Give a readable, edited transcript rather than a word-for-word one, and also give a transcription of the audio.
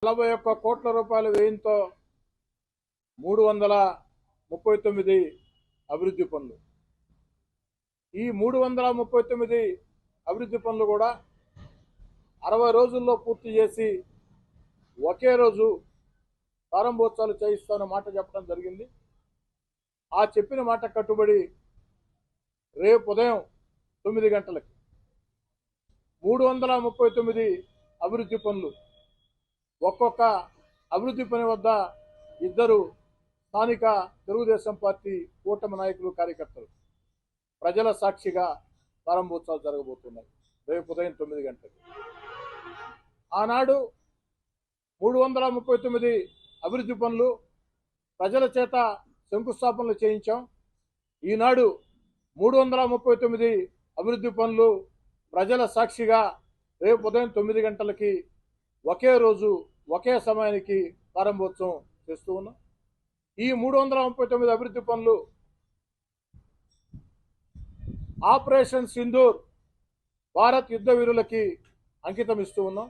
41 కోట్ల రూపాయల వ్యయంతో 339 అభివృద్ధి పనులు. ఈ 339 అభివృద్ధి పనులు కూడా 60 రోజుల్లో పూర్తి చేసి ఒకే రోజు ప్రారంభోత్సవాలు చేయిస్తానన్న మాట చెప్పడం జరిగింది. ఆ చెప్పిన మాట కట్టుబడి రేపు ఉదయం 9 గంటలకి 339 అభివృద్ధి పనులు, ఒక్కొక్క అభివృద్ధి పని వద్ద ఇద్దరు స్థానిక తెలుగుదేశం పార్టీ కూటమి నాయకులు, కార్యకర్తలు ప్రజల సాక్షిగా ప్రారంభోత్సవాలు జరగబోతున్నాయి రేపు ఉదయం 9 గంటలకి. ఆనాడు 339 అభివృద్ధి పనులు ప్రజల చేత శంకుస్థాపనలు చేయించాం. ఈనాడు 339 అభివృద్ధి పనులు ప్రజల సాక్షిగా రేపు ఉదయం 9 గంటలకి ఒకే రోజు ఒకే సమయానికి ప్రారంభోత్సవం చేస్తూ ఉన్నాం. ఈ 339 అభివృద్ధి పనులు ఆపరేషన్ సింధూర్ భారత్ యుద్ధ వీరులకి అంకితం ఇస్తూ ఉన్నాం.